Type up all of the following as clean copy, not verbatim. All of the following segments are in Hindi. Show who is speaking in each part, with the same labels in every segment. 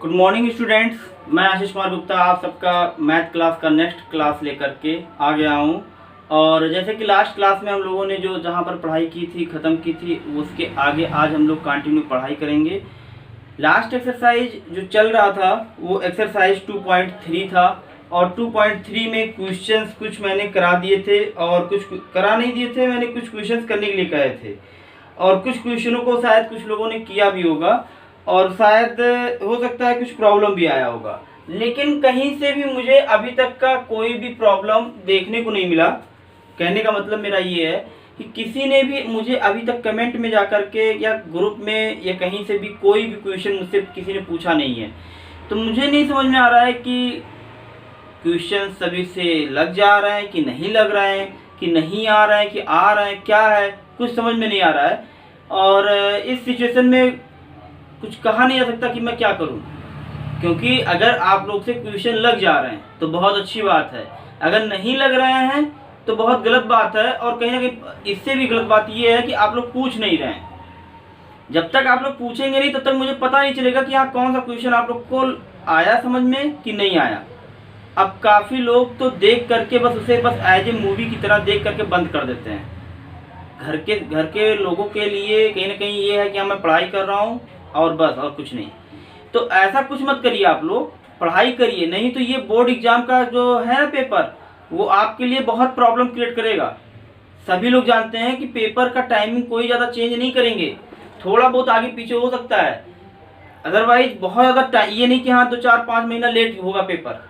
Speaker 1: Good morning students. मैं आशीष कुमार गुप्ता आप सबका मैथ क्लास का नेक्स्ट क्लास लेकर के आ गया हूँ। और जैसे कि लास्ट क्लास में हम लोगों ने जो जहाँ पर पढ़ाई की थी ख़त्म की थी, उसके आगे आज हम लोग कंटिन्यू पढ़ाई करेंगे। लास्ट एक्सरसाइज जो चल रहा था वो एक्सरसाइज 2.3 था और 2.3 में क्वेश्चंस कुछ मैंने करा दिए थे और कुछ करा नहीं दिए थे। मैंने कुछ क्वेश्चंस करने के लिए कहे थे और कुछ क्वेश्चनों को शायद कुछ लोगों ने किया भी होगा और शायद हो सकता है कुछ प्रॉब्लम भी आया होगा, लेकिन कहीं से भी मुझे अभी तक का कोई भी प्रॉब्लम देखने को नहीं मिला। कहने का मतलब मेरा ये है कि किसी ने भी मुझे अभी तक कमेंट में जाकर के या ग्रुप में या कहीं से भी कोई भी क्वेश्चन मुझसे किसी ने पूछा नहीं है। तो मुझे नहीं समझ में आ रहा है कि क्वेश्चन सभी से लग जा रहे हैं कि नहीं लग रहे हैं, कि नहीं आ रहे हैं कि आ रहे हैं, क्या है कुछ समझ में नहीं आ रहा है। और इस सिचुएशन में कुछ कहा नहीं जा सकता कि मैं क्या करूं, क्योंकि अगर आप लोग से क्वेश्चन लग जा रहे हैं तो बहुत अच्छी बात है, अगर नहीं लग रहे हैं तो बहुत गलत बात है। और कहीं ना कहीं इससे भी गलत बात यह है कि आप लोग पूछ नहीं रहे हैं। जब तक आप लोग पूछेंगे नहीं तब तक मुझे पता नहीं चलेगा कि हाँ कौन सा क्वेश्चन आप लोग को आया समझ में कि नहीं आया। अब काफ़ी लोग तो देख करके बस उसे बस एज ए मूवी की तरह देख करके बंद कर देते हैं। घर के लोगों के लिए कहीं ना कहीं ये है कि हाँ मैं पढ़ाई कर रहा हूँ और बस और कुछ नहीं। तो ऐसा कुछ मत करिए, आप लोग पढ़ाई करिए, नहीं तो ये बोर्ड एग्जाम का जो है ना पेपर, वो आपके लिए बहुत प्रॉब्लम क्रिएट करेगा। सभी लोग जानते हैं कि पेपर का टाइमिंग कोई ज़्यादा चेंज नहीं करेंगे, थोड़ा बहुत आगे पीछे हो सकता है, अदरवाइज बहुत ज़्यादा ये नहीं कि हाँ 2-4-5 महीना लेट होगा पेपर।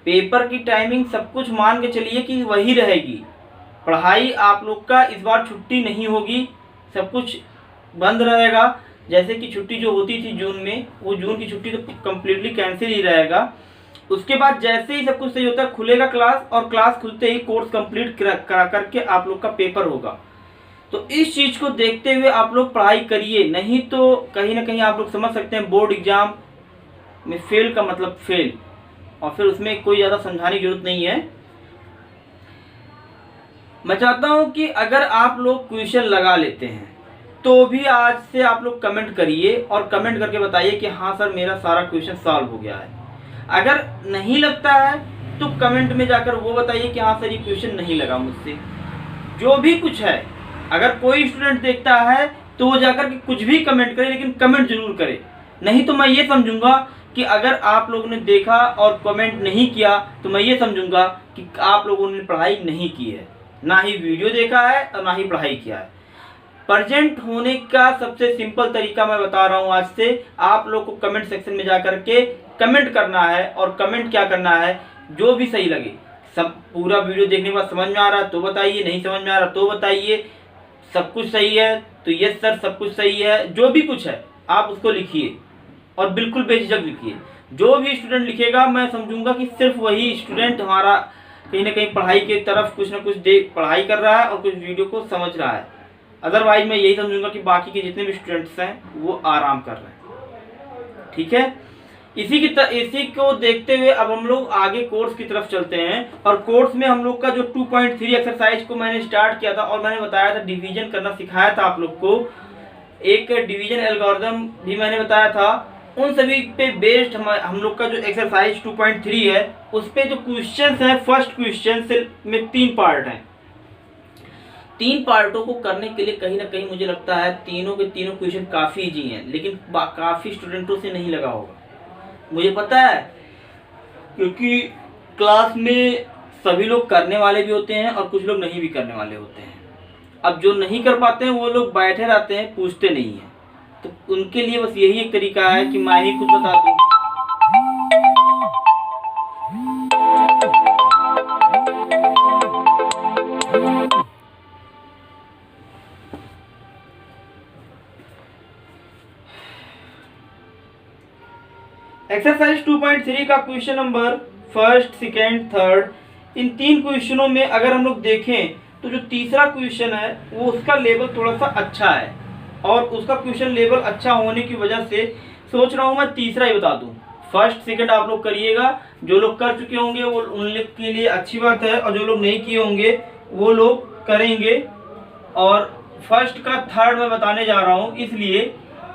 Speaker 1: पेपर की टाइमिंग सब कुछ मान के चलिए कि वही रहेगी। पढ़ाई आप लोग का इस बार छुट्टी नहीं होगी, सब कुछ बंद रहेगा। जैसे कि छुट्टी जो होती थी जून में, वो जून की छुट्टी तो कम्प्लीटली कैंसिल ही रहेगा। उसके बाद जैसे ही सब कुछ सही होता है खुलेगा क्लास, और क्लास खुलते ही कोर्स कंप्लीट करा करके आप लोग का पेपर होगा। तो इस चीज़ को देखते हुए आप लोग पढ़ाई करिए, नहीं तो कहीं ना कहीं आप लोग समझ सकते हैं बोर्ड एग्जाम में फेल का मतलब फेल, और फिर उसमें कोई ज़्यादा समझाने की जरूरत नहीं है। मैं चाहता हूं कि अगर आप लोग क्वेश्चन लगा लेते हैं तो भी आज से आप लोग कमेंट करिए और कमेंट करके बताइए कि हाँ सर मेरा सारा क्वेश्चन सॉल्व हो गया है। अगर नहीं लगता है तो कमेंट में जाकर वो बताइए कि हाँ सर ये क्वेश्चन नहीं लगा मुझसे। जो भी कुछ है, अगर कोई स्टूडेंट देखता है तो वो जाकर के कुछ भी कमेंट करे, लेकिन कमेंट जरूर करे। नहीं तो मैं ये समझूंगा कि अगर आप लोगों ने देखा और कमेंट नहीं किया तो मैं ये समझूंगा कि आप लोगों ने पढ़ाई नहीं की है, ना ही वीडियो देखा है और ना ही पढ़ाई किया है। प्रेजेंट होने का सबसे सिंपल तरीका मैं बता रहा हूँ आज से। आप लोग को कमेंट सेक्शन में जाकर के कमेंट करना है, और कमेंट क्या करना है, जो भी सही लगे। सब पूरा वीडियो देखने के बाद समझ में आ रहा तो बताइए, नहीं समझ में आ रहा तो बताइए। सब कुछ सही है तो यस सर सब कुछ सही है, जो भी कुछ है आप उसको लिखिए और बिल्कुल बेझिझक लिखिए। जो भी स्टूडेंट लिखेगा मैं समझूंगा कि सिर्फ वही स्टूडेंट हमारा कहीं ना कहीं पढ़ाई की तरफ कुछ ना कुछ पढ़ाई कर रहा है और कुछ वीडियो को समझ रहा है। अदरवाइज मैं यही समझूंगा कि बाकी के जितने भी स्टूडेंट्स हैं वो आराम कर रहे हैं। ठीक है, इसी को देखते हुए अब हम लोग आगे कोर्स की तरफ चलते हैं। और कोर्स में हम लोग का जो 2.3 एक्सरसाइज को मैंने स्टार्ट किया था और मैंने बताया था डिवीजन करना सिखाया था आप लोग को। एक डिवीजन एल्गोरिथम भी मैंने बताया था। उन सभी पे बेस्ड हम लोग का जो एक्सरसाइज 2.3 है उस पे जो क्वेश्चंस हैं, फर्स्ट क्वेश्चन में 3 पार्ट हैं। 3 पार्टों को करने के लिए कहीं ना कहीं मुझे लगता है तीनों के तीनों क्वेश्चन काफ़ी इजी हैं, लेकिन काफ़ी स्टूडेंटों से नहीं लगा होगा, मुझे पता है, क्योंकि क्लास में सभी लोग करने वाले भी होते हैं और कुछ लोग नहीं भी करने वाले होते हैं। अब जो नहीं कर पाते हैं वो लोग बैठे रहते हैं, पूछते नहीं हैं। तो उनके लिए बस यही एक तरीका है कि मैं ही कुछ बता दूं। एक्सरसाइज 2.3 का question number first, second, third, इन 3 क्वेश्चनों में अगर हम लोग देखें तो जो तीसरा क्वेश्चन है वो उसका लेवल थोड़ा सा अच्छा है, और उसका क्वेश्चन लेवल अच्छा होने की वजह से सोच रहा हूँ मैं तीसरा ही बता दूँ। फर्स्ट सेकंड आप लोग करिएगा, जो लोग कर चुके होंगे वो उन लोग के लिए अच्छी बात है, और जो लोग नहीं किए होंगे वो लोग करेंगे। और फर्स्ट का थर्ड मैं बताने जा रहा हूँ इसलिए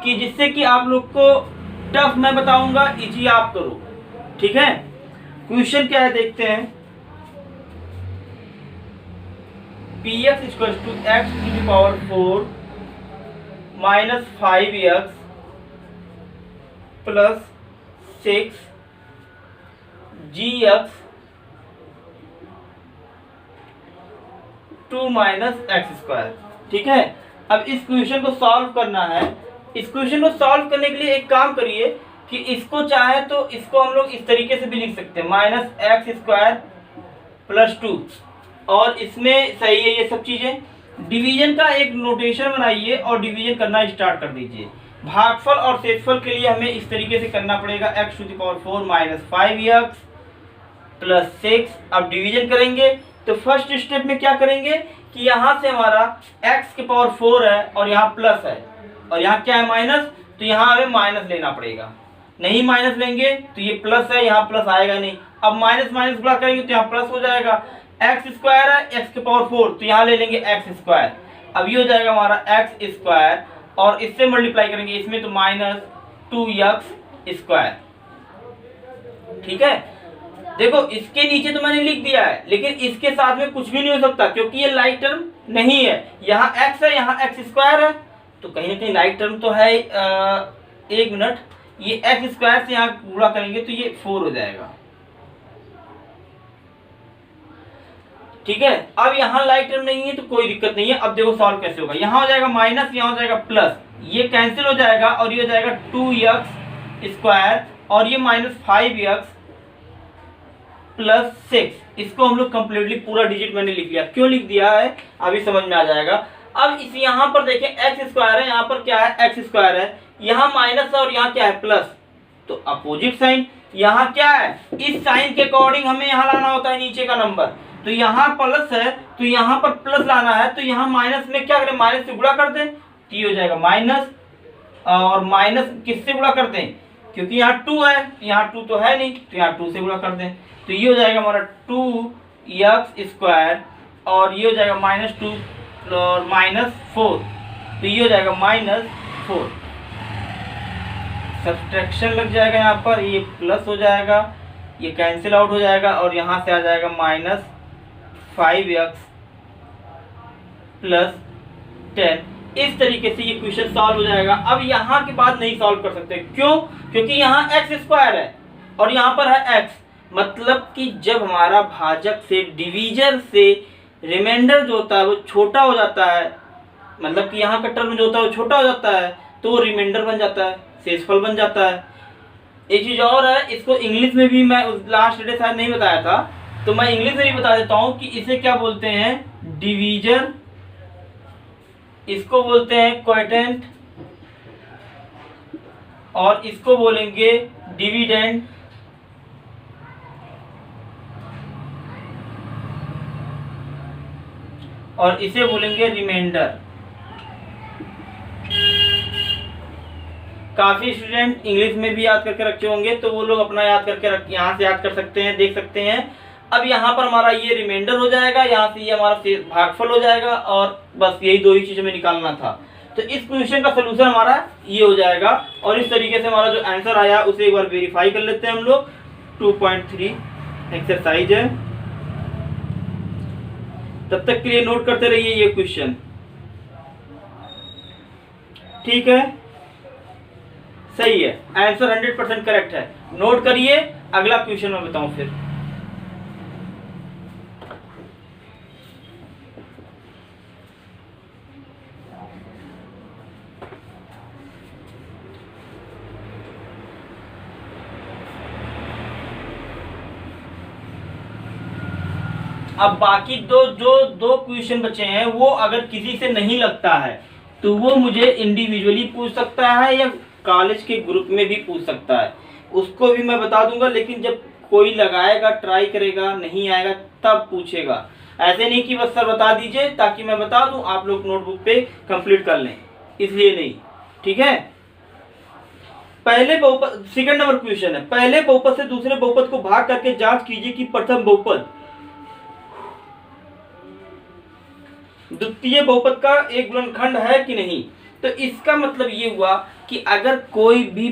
Speaker 1: कि जिससे कि आप लोग को टफ मैं बताऊंगा, इजी आप करो, ठीक है। क्वेश्चन क्या है देखते हैं। P x equal to x to the power 4 minus 5x plus 6 gx 2 minus x square, ठीक है। अब इस क्वेश्चन को सॉल्व करना है। इस क्वेश्चन को सॉल्व करने के लिए एक काम करिए कि इसको चाहे तो इसको हम लोग इस तरीके से भी लिख सकते हैं, माइनस एक्स स्क्वायर प्लस 2, और इसमें सही है ये सब चीजें। डिवीजन का एक नोटेशन बनाइए और डिवीजन करना स्टार्ट कर दीजिए। भागफल और शेषफल के लिए हमें इस तरीके से करना पड़ेगा, x to the power 4 minus 5x plus 6। अब डिवीजन करेंगे तो फर्स्ट स्टेप में क्या करेंगे कि यहाँ से हमारा x के पावर 4 है और यहाँ प्लस है और यहाँ क्या है माइनस, तो यहाँ हमें माइनस लेना पड़ेगा। नहीं माइनस लेंगे तो ये प्लस है, यहाँ प्लस आएगा नहीं। अब माइनस माइनस गुणा करेंगे तो यहाँ प्लस हो जाएगा। एक्स स्क्वायर है x के पावर 4, तो यहाँ ले लेंगे एक्स स्क्वायर। अब ये हो जाएगा हमारा एक्स स्क्वायर और इससे मल्टीप्लाई करेंगे इसमें तो माइनस 2x स्क्वायर, ठीक है। देखो इसके नीचे तो मैंने लिख दिया है, लेकिन इसके साथ में कुछ भी नहीं हो सकता क्योंकि ये लाइक टर्म नहीं है। यहाँ x है, यहाँ एक्स स्क्वायर है, तो कहीं ना कहीं लाइक टर्म तो है। एक मिनट, ये एक्स स्क्वायर से यहाँ गुणा करेंगे तो ये 4 हो जाएगा, ठीक है। अब यहाँ लाइक टर्म नहीं है तो कोई दिक्कत नहीं है। अब देखो सॉल्व कैसे होगा, यहाँ हो जाएगा माइनस, यहाँ हो जाएगा प्लस, ये कैंसिल हो जाएगा और ये हो जाएगा 2x स्क्वायर और ये माइनस 5x प्लस 6। इसको हम लोग कंप्लीटली पूरा डिजिट मैंने लिख लिया। क्यों लिख दिया है अभी समझ में आ जाएगा। अब इस यहाँ पर देखें एक्स स्क्वायर है, यहाँ पर क्या है एक्स स्क्वायर है, यहाँ माइनस है और यहाँ क्या है प्लस, तो अपोजिट साइन। यहाँ क्या है, इस साइन के अकॉर्डिंग हमें यहाँ लाना होता है नीचे का नंबर, तो यहाँ प्लस है तो यहाँ पर प्लस लाना है, तो यहाँ माइनस में क्या करें, माइनस से गुणा कर दें तो ये हो जाएगा माइनस, और माइनस किससे गुणा कर दें, क्योंकि यहाँ 2 है, यहाँ 2 तो है नहीं, तो यहाँ 2 से गुणा कर दें तो ये हो जाएगा हमारा 2x स्क्वायर और ये हो जाएगा माइनस 2 और माइनस 4, तो ये हो जाएगा माइनस 4। सब्सट्रैक्शन लग जाएगा यहाँ पर, ये प्लस हो जाएगा, ये कैंसिल आउट हो जाएगा और यहाँ से आ जाएगा माइनस 5x प्लस 10। इस तरीके से ये क्वेश्चन सॉल्व हो जाएगा। अब यहाँ के बाद नहीं सॉल्व कर सकते, क्यों, क्योंकि यहाँ एक्स स्क्वायर है और यहाँ पर है x, मतलब कि जब हमारा भाजक से डिवीजर से रिमाइंडर जो होता है वो छोटा हो जाता है, मतलब कि यहाँ का टर्म जो होता है वो छोटा हो जाता है, तो वो रिमाइंडर बन जाता है, शेषफल बन जाता है। एक चीज़ और है, इसको इंग्लिश में भी मैं लास्ट डे शायद नहीं बताया था, तो मैं इंग्लिश में भी बता देता हूँ कि इसे क्या बोलते हैं, डिवीजर, इसको बोलते हैं क्वोटिएंट और इसको बोलेंगे डिविडेंड, और इसे बोलेंगे रिमाइंडर। काफी स्टूडेंट इंग्लिश में भी याद करके रखे होंगे, तो वो लोग अपना याद करके यहाँ से याद कर सकते हैं, देख सकते हैं। अब यहाँ पर हमारा ये रिमाइंडर हो जाएगा, यहाँ से ये हमारा भागफल हो जाएगा, और बस यही दो ही चीज़ हमें निकालना था। तो इस क्वेश्चन का सोल्यूशन हमारा ये हो जाएगा, और इस तरीके से हमारा जो आंसर आया उसे एक बार वेरीफाई कर लेते हैं हम लोग। 2.3 एक्सरसाइज है, तब तक के लिए नोट करते रहिए ये क्वेश्चन, ठीक है। सही है, आंसर 100% करेक्ट है, नोट करिए। अगला क्वेश्चन मैं बताऊं फिर। अब बाकी दो क्वेश्चन बचे हैं, वो अगर किसी से नहीं लगता है तो वो मुझे इंडिविजुअली पूछ सकता है या कॉलेज के ग्रुप में भी पूछ सकता है, उसको भी मैं बता दूंगा। लेकिन जब कोई लगाएगा, ट्राई करेगा, नहीं आएगा तब पूछेगा। ऐसे नहीं कि बस सर बता दीजिए ताकि मैं बता दूं, आप लोग नोटबुक पे कंप्लीट कर लें, इसलिए नहीं, ठीक है। पहले बहुपद, सेकंड नंबर क्वेश्चन है, पहले बहुपद से दूसरे बहुपद को भाग करके जांच कीजिए कि प्रथम बहुपद द्वितीय बहुपद का एक गुणनखंड है कि नहीं। तो इसका मतलब ये हुआ कि अगर कोई भी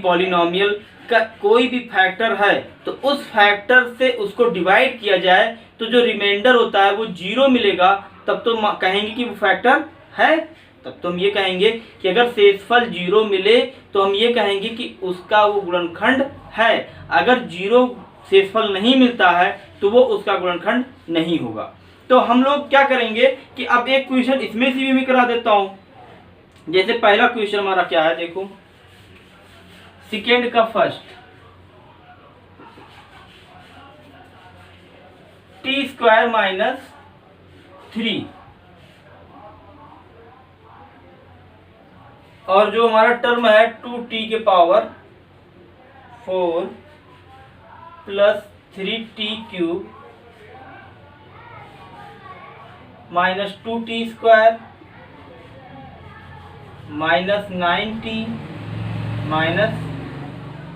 Speaker 1: पॉलिनोमियल का कोई भी फैक्टर है तो उस फैक्टर से उसको डिवाइड किया जाए तो जो रिमाइंडर होता है वो 0 मिलेगा, तब तो कहेंगे कि वो फैक्टर है। तब तो हम ये कहेंगे कि अगर शेषफल 0 मिले तो हम ये कहेंगे कि उसका वो गुणनखंड है। अगर 0 शेषफल नहीं मिलता है तो वो उसका गुणनखंड नहीं होगा। तो हम लोग क्या करेंगे कि अब एक क्वेश्चन इसमें से भी मैं करा देता हूं। जैसे पहला क्वेश्चन हमारा क्या है, देखो सेकेंड का फर्स्ट, टी स्क्वायर माइनस 3 और जो हमारा टर्म है 2t के power 4 plus 3t cube minus 2t square minus 9t minus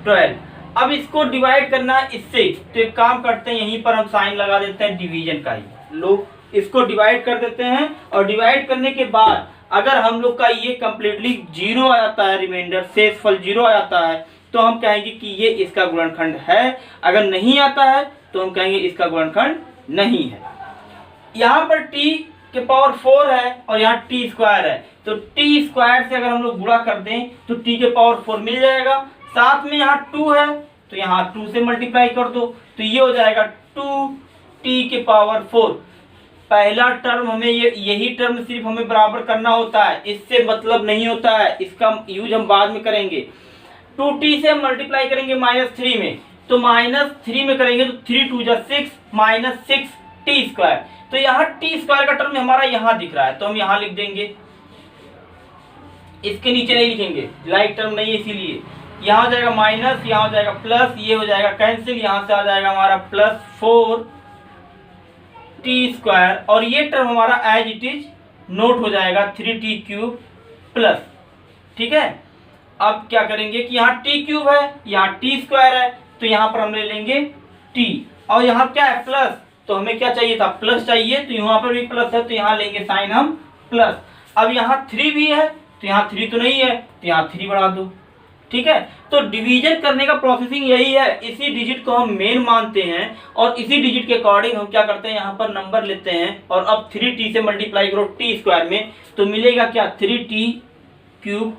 Speaker 1: 12। अब इसको डिवाइड करना है इससे, तो एक काम करते हैं यहीं पर हम साइन लगा देते हैं डिवीजन का ही। लोग इसको डिवाइड कर देते हैं और डिवाइड करने के बाद अगर हम लोग का ये कंप्लीटली 0 आ जाता है, रिमाइंडर शेषफल 0 आ जाता है, तो हम कहेंगे कि ये इसका गुणनखंड है। अगर नहीं आता है तो हम कहेंगे इसका गुणनखंड नहीं है। यहाँ पर t के पावर 4 है और यहाँ t स्क्वायर है, तो t स्क्वायर से अगर हम लोग गुणा कर दें तो t के पावर 4 मिल जाएगा। साथ में यहाँ 2 है तो यहाँ 2 से मल्टीप्लाई कर दो, तो ये हो जाएगा 2t के पावर 4। पहला टर्म हमें यही टर्म सिर्फ हमें बराबर करना होता है, इससे मतलब नहीं होता है, इसका यूज हम बाद में करेंगे। 2t से हम मल्टीप्लाई करेंगे -3 में, तो -3 में करेंगे तो 3 2 जा 6 माइनस 6t स्क्वायर। तो यहाँ t स्क्वायर का टर्म हमारा यहाँ दिख रहा है तो हम यहाँ लिख देंगे, इसके नीचे नहीं लिखेंगे, लाइक टर्म नहीं है इसीलिए। यहाँ हो जाएगा माइनस, यहाँ हो जाएगा प्लस, ये हो जाएगा कैंसिल, यहाँ से आ जाएगा हमारा प्लस 4t स्क्वायर और ये टर्म हमारा एज इट इज नोट हो जाएगा 3t क्यूब प्लस। ठीक है, अब क्या करेंगे कि यहाँ t क्यूब है, यहाँ t स्क्वायर है, तो यहाँ पर हम ले लेंगे t और यहाँ क्या है प्लस, तो हमें क्या चाहिए था प्लस चाहिए, तो यहाँ पर भी प्लस है तो यहाँ लेंगे साइन हम प्लस। अब यहाँ 3 भी है तो यहाँ 3 तो नहीं है तो यहाँ 3 बढ़ा दो। ठीक है, तो डिवीजन करने का प्रोसेसिंग यही है, इसी डिजिट को हम मेन मानते हैं और इसी डिजिट के अकॉर्डिंग हम क्या करते हैं यहाँ पर नंबर लेते हैं और अब 3t से मल्टीप्लाई करो t स्क्वायर में, तो मिलेगा क्या 3t क्यूब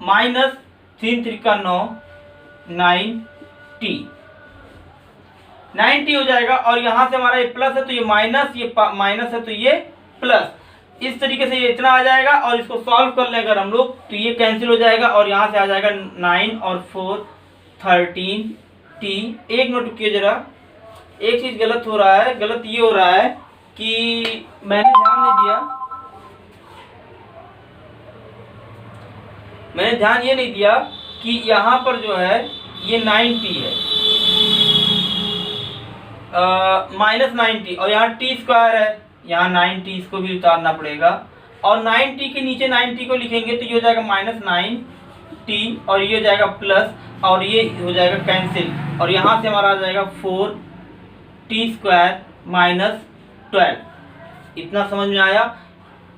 Speaker 1: माइनस 3 3 का 9 9t 9t हो जाएगा और यहाँ से हमारा ये प्लस है तो ये माइनस, ये माइनस है तो ये प्लस। इस तरीके से ये इतना आ जाएगा और इसको सॉल्व कर लें अगर हम लोग तो ये कैंसिल हो जाएगा और यहाँ से आ जाएगा 9 और 4 13t। एक नोट किए जरा, एक चीज गलत हो रहा है, गलत ये हो रहा है कि मैंने ध्यान नहीं दिया, मैंने ध्यान ये नहीं दिया कि यहाँ पर जो है ये 9t है माइनस 9t और यहाँ t स्क्वायर है, यहाँ 9t इसको भी उतारना पड़ेगा और 9t के नीचे 9t को लिखेंगे तो ये हो जाएगा -9t और ये हो जाएगा प्लस और ये हो जाएगा कैंसिल और यहाँ से हमारा आ जाएगा 4t स्क्वायर माइनस 12। इतना समझ में आया।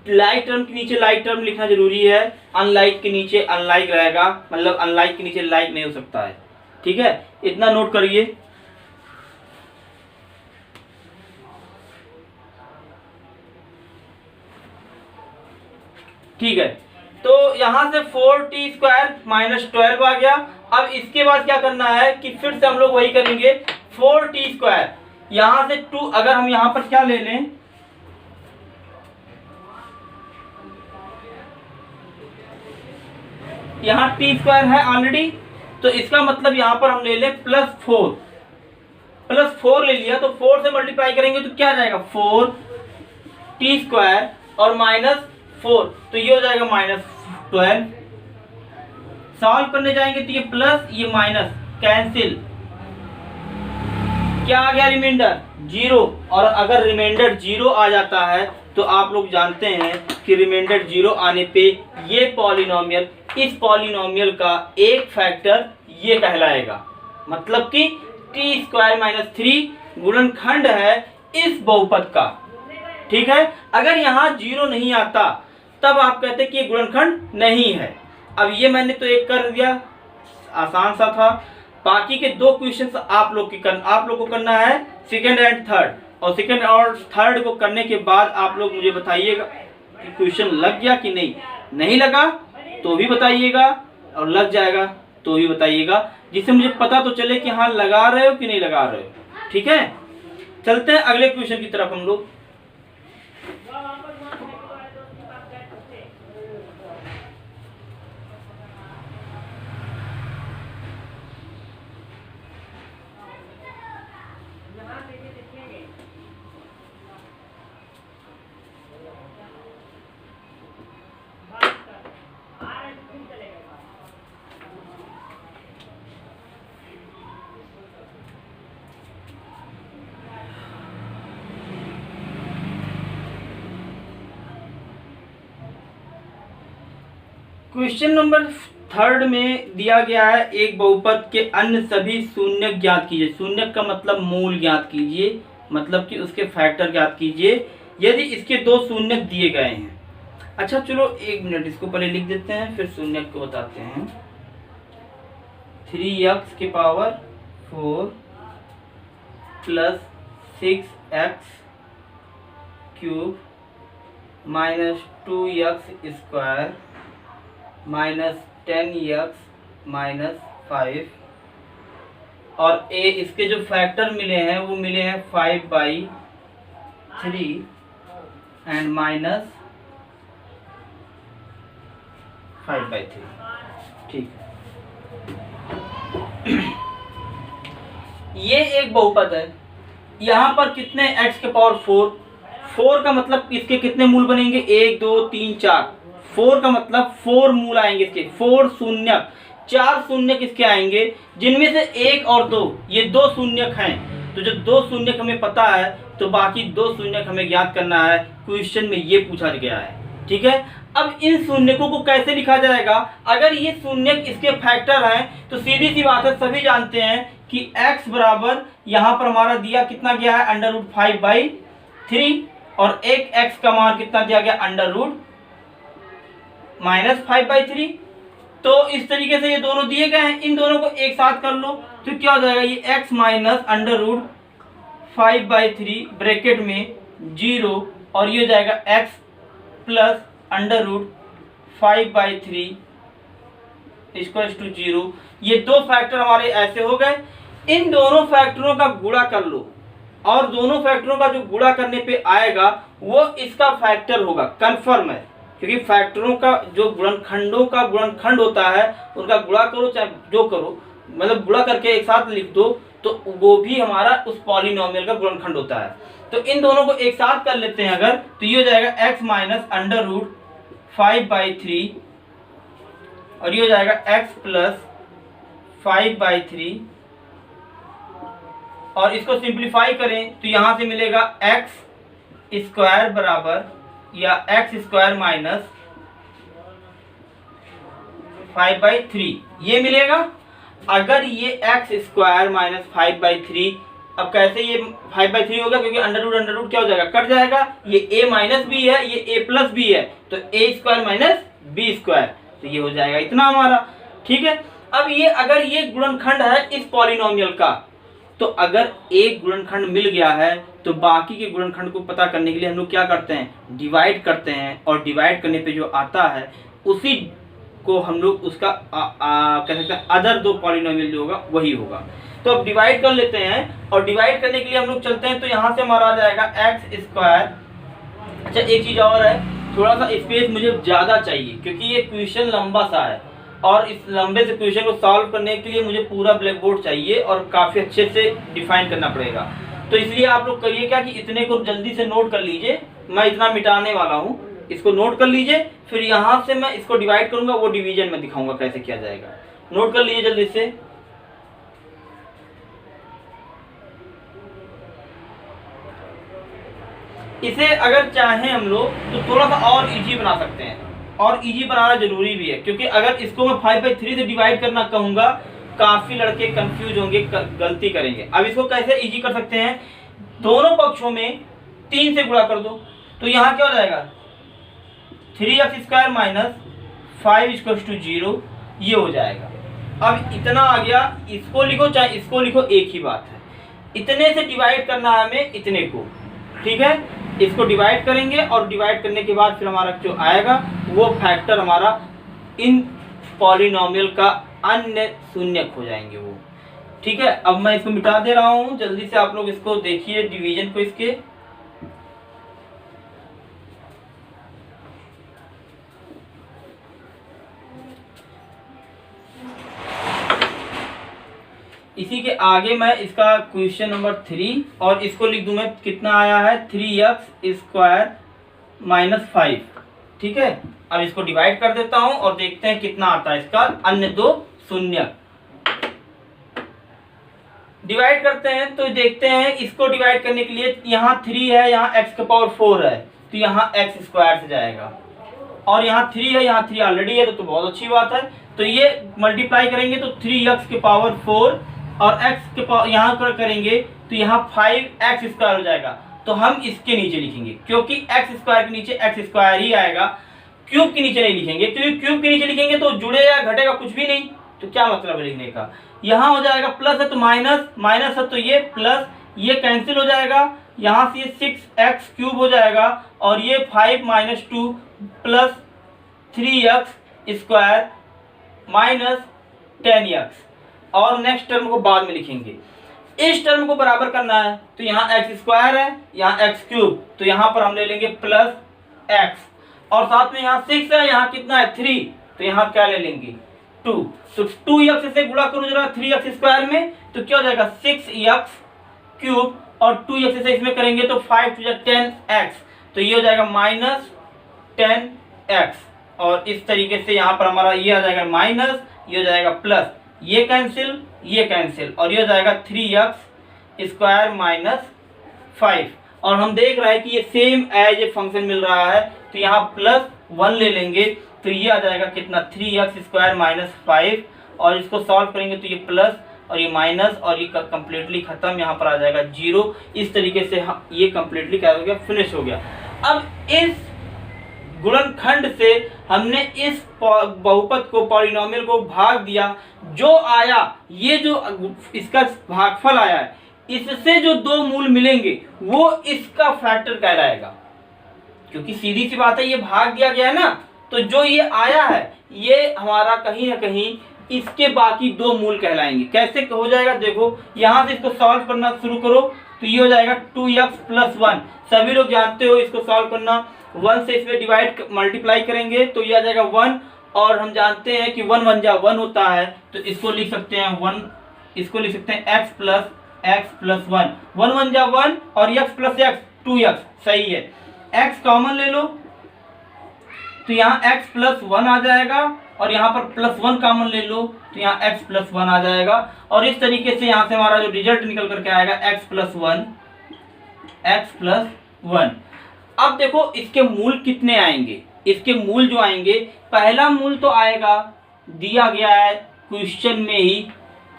Speaker 1: लाइक टर्म के नीचे लाइक टर्म लिखना जरूरी है, अनलाइक के नीचे अनलाइक रहेगा, मतलब अनलाइक के नीचे लाइक नहीं हो सकता है। ठीक है, इतना नोट करिए। ठीक है, तो यहाँ से 4t स्क्वायर माइनस 12 आ गया। अब इसके बाद क्या करना है कि फिर से हम लोग वही करेंगे 4t स्क्वायर, यहाँ से 2 अगर हम यहाँ पर क्या ले लें यहाँ t स्क्वायर है ऑलरेडी, तो इसका मतलब यहाँ पर हम ले लें +4 ले लिया तो 4 से मल्टीप्लाई करेंगे तो क्या जाएगा 4t स्क्वायर और -4 तो ये हो जाएगा -12। सॉल्व करने जाएंगे तो ये प्लस ये माइनस कैंसिल, क्या आ गया रिमाइंडर 0। और अगर रिमाइंडर 0 आ जाता है तो आप लोग जानते हैं कि रिमाइंडर 0 आने पे ये पॉलिनोमियल, इस पॉलिनोमियल का एक फैक्टर ये कहलाएगा, मतलब कि t स्क्वायर -3 गुणनखंड है इस बहुपद का। ठीक है, अगर यहाँ 0 नहीं आता तब आप कहते हैं कि ये गुणनखंड नहीं है। अब ये मैंने तो एक कर दिया, आसान सा था। बाकी के 2 क्वेश्चन आप लोग को करना है, सेकंड एंड थर्ड। और सेकंड और थर्ड को करने के बाद आप लोग मुझे बताइएगा कि क्वेश्चन लग गया कि नहीं लगा तो भी बताइएगा, और लग जाएगा तो भी बताइएगा, जिससे मुझे पता तो चले कि हाँ लगा रहे हो कि नहीं लगा रहे हो। ठीक है, चलते हैं अगले क्वेश्चन की तरफ हम लोग। क्वेश्चन नंबर 3 में दिया गया है, एक बहुपद के अन्य सभी शून्य ज्ञात कीजिए। शून्य का मतलब मूल ज्ञात कीजिए, मतलब कि उसके फैक्टर ज्ञात कीजिए यदि इसके 2 शून्य दिए गए हैं। अच्छा चलो 1 मिनट, इसको पहले लिख देते हैं फिर शून्य को बताते हैं। 3x की power 4 plus 6x cube minus 2x square minus 10x minus 5, और ए इसके जो फैक्टर मिले हैं वो मिले हैं 5/3 एंड माइनस 5/3। ठीक है, ये एक बहुपद है। यहाँ पर कितने x के पावर 4 का मतलब इसके कितने मूल बनेंगे, 1 2 3 4। 4 का मतलब 4 मूल आएंगे इसके, 4 शून्य, 4 शून्य किसके आएंगे, जिनमें से 1 और 2 ये 2 शून्य हैं। तो जब 2 शून्य हमें पता है तो बाकी 2 शून्य हमें ज्ञात करना है। क्वेश्चन में ये पूछा गया है। ठीक है, अब इन शून्यकों को कैसे लिखा जाएगा, अगर ये शून्य इसके फैक्टर हैं तो सीधी सी बात है, सभी जानते हैं कि x बराबर यहाँ पर हमारा दिया कितना गया है √5/3, और एक x का मान कितना दिया गया -5/3। तो इस तरीके से ये दोनों दिए गए हैं, इन दोनों को एक साथ कर लो तो क्या हो जाएगा, ये x माइनस √5/3 ब्रैकेट में 0, और ये हो जाएगा x प्लस √5/3 इक्वल्स टू 0। ये 2 फैक्टर हमारे ऐसे हो गए। इन दोनों फैक्टरों का गुणा कर लो, और दोनों फैक्टरों का जो गुणा करने पे आएगा वो इसका फैक्टर होगा, कंफर्म है। क्योंकि फैक्टरों का जो गुणनखंडों का गुणनखंड होता है उनका गुणा करो चाहे जो करो, मतलब गुणा करके एक साथ लिख दो तो वो भी हमारा उस पॉलिनोमियल का गुणनखंड होता है। तो इन दोनों को एक साथ कर लेते हैं अगर, तो ये हो जाएगा x माइनस √5/3, और ये हो जाएगा x प्लस 5/3, और इसको सिंप्लीफाई करें तो यहां से मिलेगा x स्क्वायर बराबर या x स्क्वायर माइनस 5/3 ये मिलेगा। अगर ये x स्क्वायर माइनस 5/3, अब कैसे ये 5/3 होगा, क्योंकि अंडर रूट क्या हो जाएगा, कट जाएगा। ये a माइनस बी है, ये a प्लस बी है, तो a square minus b square, तो ये हो जाएगा इतना हमारा। ठीक है, अब ये अगर ये गुणनखंड है इस पॉलिनोमियल का, तो अगर एक गुणनखंड मिल गया है तो बाकी के गुणनखंड को पता करने के लिए हम लोग क्या करते हैं, डिवाइड करते हैं, और डिवाइड करने पे जो आता है उसी को हम लोग उसका कह सकते हैं अदर 2 पॉलिनोमियल जो होगा वही होगा। तो अब डिवाइड कर लेते हैं, और डिवाइड करने के लिए हम लोग चलते हैं, तो यहाँ से हमारा आ जाएगा x स्क्वायर। अच्छा एक चीज़ और है, थोड़ा सा स्पेस मुझे ज़्यादा चाहिए क्योंकि ये क्वेश्चन लंबा सा है, और इस लंबे से क्वेश्चन को सॉल्व करने के लिए मुझे पूरा ब्लैक बोर्ड चाहिए और काफ़ी अच्छे से डिफाइन करना पड़ेगा। तो इसलिए आप लोग करिए क्या कि इतने को जल्दी से नोट कर लीजिए, मैं इतना मिटाने वाला हूँ, इसको नोट कर लीजिए, फिर यहाँ से मैं इसको डिवाइड करूँगा, वो डिवीजन में दिखाऊंगा कैसे किया जाएगा। नोट कर लीजिए जल्दी से। इसे अगर चाहें हम लोग तो थोड़ा सा और इजी बना सकते हैं, और इजी बनाना जरूरी भी है, क्योंकि अगर इसको मैं 5/3 से डिवाइड करना कहूँगा काफ़ी लड़के कंफ्यूज होंगे, गलती करेंगे। अब इसको कैसे इजी कर सकते हैं, दोनों पक्षों में 3 से गुणा कर दो, तो यहाँ क्या हो जाएगा 3x² माइनस 5 = 0, ये हो जाएगा। अब इतना आ गया, इसको लिखो चाहे इसको लिखो, एक ही बात है। इतने से डिवाइड करना है हमें इतने को, ठीक है। इसको डिवाइड करेंगे और डिवाइड करने के बाद फिर हमारा जो आएगा वो फैक्टर हमारा इन पॉलिनोमियल का अन्य शून्यक हो जाएंगे वो, ठीक है। अब मैं इसको मिटा दे रहा हूँ, जल्दी से आप लोग इसको देखिए डिवीजन को इसके। इसी के आगे मैं इसका क्वेश्चन नंबर 3 और इसको लिख दूं मैं, कितना आया है 3x² माइनस 5, ठीक है। अब इसको डिवाइड कर देता हूं और देखते हैं कितना आता है इसका अन्य दो शून्यक। डिवाइड करते हैं तो देखते हैं, इसको डिवाइड करने के लिए यहाँ 3 है, यहाँ x⁴ है, तो यहाँ x² से जाएगा, और यहाँ 3 है, यहाँ 3 ऑलरेडी है, तो बहुत अच्छी बात है। तो ये मल्टीप्लाई करेंगे तो 3x⁴ और x के यहाँ करेंगे तो यहाँ 5x² हो जाएगा। तो हम इसके नीचे लिखेंगे, क्योंकि x² के नीचे x² ही आएगा, क्यूब के नीचे नहीं लिखेंगे, क्योंकि क्यूब के नीचे लिखेंगे तो जुड़ेगा घटेगा कुछ भी नहीं, तो क्या मतलब है लिखने का। यहाँ हो जाएगा प्लस है तो माइनस, माइनस है तो ये प्लस, ये कैंसिल हो जाएगा, यहाँ से ये 6x³ हो जाएगा, और ये 5 - 2 प्लस 3x² माइनस 10x, और नेक्स्ट टर्म को बाद में लिखेंगे। इस टर्म को बराबर करना है तो यहाँ x² है, यहाँ x³, तो यहाँ पर हम ले लेंगे प्लस x, और साथ में यहाँ 6 है, यहाँ कितना है 3, तो यहाँ क्या ले लेंगे 2, तो 2x से गुणा करो जरा 3x² में, तो क्या हो जाएगा 6x³ और 2x से इसमें करेंगे तो 5 × 10x, तो ये हो जाएगा माइनस 10x, और इस तरीके से यहाँ पर हमारा ये आ जाएगा माइनस, ये हो जाएगा प्लस, ये कैंसिल, और ये हो जाएगा 3x² माइनस 5, और हम देख रहे हैं कि ये सेम एज ए फंक्शन मिल रहा है, तो यहाँ प्लस 1 ले लेंगे, तो ये आ जाएगा कितना 3x² माइनस 5, और इसको सॉल्व करेंगे तो ये प्लस और ये माइनस, और ये कम्प्लीटली खत्म, यहाँ पर आ जाएगा 0। इस तरीके से ये कम्प्लीटली क्या हो गया, फिनिश हो गया। अब इस गुणनखंड से हमने इस बहुपद को, पॉलिनोमियल को भाग दिया, जो आया ये जो इसका भागफल आया है, इससे जो दो मूल मिलेंगे वो इसका फैक्टर कहलाएगा, क्योंकि सीधी सी बात है ये भाग दिया गया है ना, तो जो ये आया है ये हमारा कहीं ना कहीं इसके बाकी दो मूल कहलाएंगे। कैसे हो जाएगा देखो, यहाँ से इसको सॉल्व करना शुरू करो तो ये हो जाएगा 2x + 1, सभी लोग जानते हो इसको सॉल्व करना, 1 से इसमें डिवाइड मल्टीप्लाई करेंगे तो ये आ जाएगा 1, और हम जानते हैं कि 1 × 1 = 1 होता है, तो इसको लिख सकते हैं 1, इसको लिख सकते हैं x + 1, 1 × 1 = 1, और x + x 2x, सही है। x कॉमन ले लो तो यहाँ x + 1 आ जाएगा, और यहाँ पर +1 कॉमन ले लो तो यहाँ x + 1 आ जाएगा, और इस तरीके से यहाँ से हमारा जो रिजल्ट निकल करके आएगा x + 1। अब देखो इसके मूल कितने आएंगे, इसके मूल जो आएंगे, पहला मूल तो आएगा दिया गया है क्वेश्चन में ही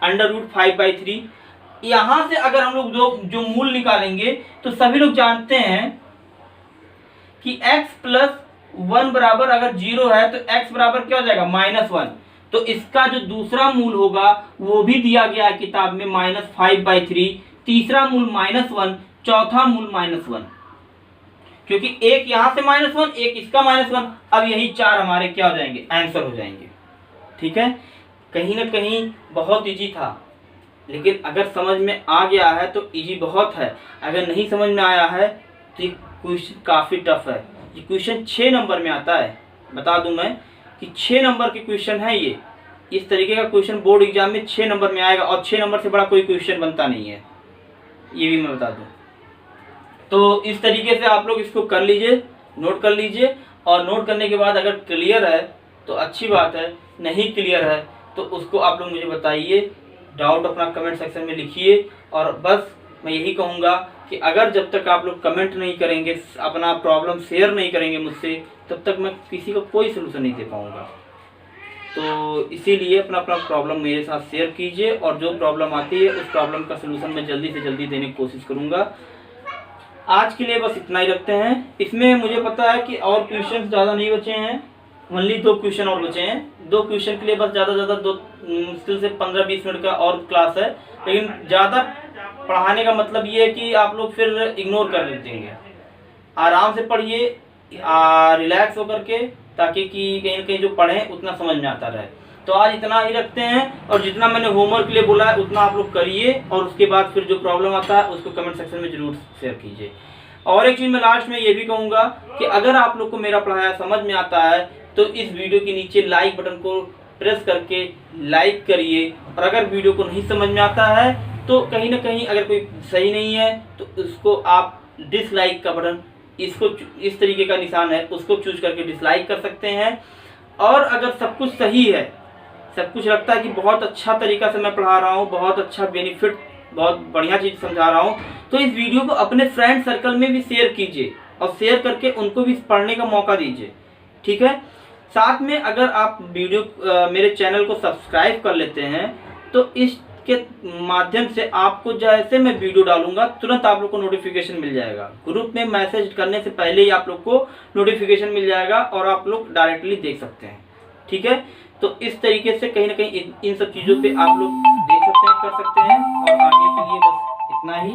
Speaker 1: √5/3। यहाँ से अगर हम लोग जो मूल निकालेंगे तो सभी लोग जानते हैं कि x + 1 बराबर अगर 0 है तो x बराबर क्या हो जाएगा -1, तो इसका जो दूसरा मूल होगा वो भी दिया गया है किताब में -5/3, तीसरा मूल -1, चौथा मूल -1, क्योंकि एक यहाँ से -1, एक इसका -1, अब यही 4 हमारे क्या हो जाएंगे, आंसर हो जाएंगे। ठीक है, कहीं ना कहीं बहुत इजी था, लेकिन अगर समझ में आ गया है तो इजी बहुत है, अगर नहीं समझ में आया है तो क्वेश्चन काफ़ी टफ है। ये क्वेश्चन 6 नंबर में आता है, बता दूं मैं कि 6 नंबर के क्वेश्चन है ये। इस तरीके का क्वेश्चन बोर्ड एग्जाम में 6 नंबर में आएगा, और 6 नंबर से बड़ा कोई क्वेश्चन बनता नहीं है, ये भी मैं बता दूं। तो इस तरीके से आप लोग इसको कर लीजिए, नोट कर लीजिए, और नोट करने के बाद अगर क्लियर है तो अच्छी बात है, नहीं क्लियर है तो उसको आप लोग मुझे बताइए, डाउट अपना कमेंट सेक्शन में लिखिए। और बस मैं यही कहूँगा कि अगर जब तक आप लोग कमेंट नहीं करेंगे, अपना प्रॉब्लम शेयर नहीं करेंगे मुझसे, तब तक मैं किसी को कोई सलूशन नहीं दे पाऊँगा। तो इसीलिए अपना प्रॉब्लम मेरे साथ शेयर कीजिए, और जो प्रॉब्लम आती है उस प्रॉब्लम का सलूशन मैं जल्दी से जल्दी देने की कोशिश करूँगा। आज के लिए बस इतना ही रखते हैं। इसमें मुझे पता है कि और क्वेश्चन ज़्यादा नहीं बचे हैं, ओनली 2 क्वेश्चन और बचे हैं। 2 क्वेश्चन के लिए बस ज़्यादा से ज़्यादा 2 मुश्किल से 15-20 मिनट का और क्लास है, लेकिन ज़्यादा पढ़ाने का मतलब ये है कि आप लोग फिर इग्नोर कर देंगे। आराम से पढ़िए, रिलैक्स होकर के, ताकि कि कहीं ना कहीं जो पढ़ें उतना समझ में आता रहे। तो आज इतना ही रखते हैं, और जितना मैंने होमवर्क के लिए बोला है उतना आप लोग करिए, और उसके बाद फिर जो प्रॉब्लम आता है उसको कमेंट सेक्शन में जरूर शेयर कीजिए। और एक चीज़ मैं लास्ट में ये भी कहूँगा कि अगर आप लोग को मेरा पढ़ाया समझ में आता है तो इस वीडियो के नीचे लाइक बटन को प्रेस करके लाइक करिए, और अगर वीडियो को नहीं समझ में आता है तो कहीं ना कहीं अगर कोई सही नहीं है तो उसको आप डिसलाइक का बटन, इसको इस तरीके का निशान है, उसको चूज करके डिसलाइक कर सकते हैं। और अगर सब कुछ सही है, सब कुछ लगता है कि बहुत अच्छा तरीका से मैं पढ़ा रहा हूँ, बहुत अच्छा बेनिफिट, बहुत बढ़िया चीज़ समझा रहा हूँ, तो इस वीडियो को अपने फ्रेंड सर्कल में भी शेयर कीजिए, और शेयर करके उनको भी पढ़ने का मौका दीजिए, ठीक है। साथ में अगर आप मेरे चैनल को सब्सक्राइब कर लेते हैं तो इसके माध्यम से आपको जैसे मैं वीडियो डालूंगा तुरंत आप लोग को नोटिफिकेशन मिल जाएगा। ग्रुप में मैसेज करने से पहले ही आप लोग को नोटिफिकेशन मिल जाएगा और आप लोग डायरेक्टली देख सकते हैं, ठीक है। तो इस तरीके से कहीं ना कहीं इन सब चीज़ों पे आप लोग देख सकते हैं, कर सकते हैं। और आगे के लिए बस इतना ही।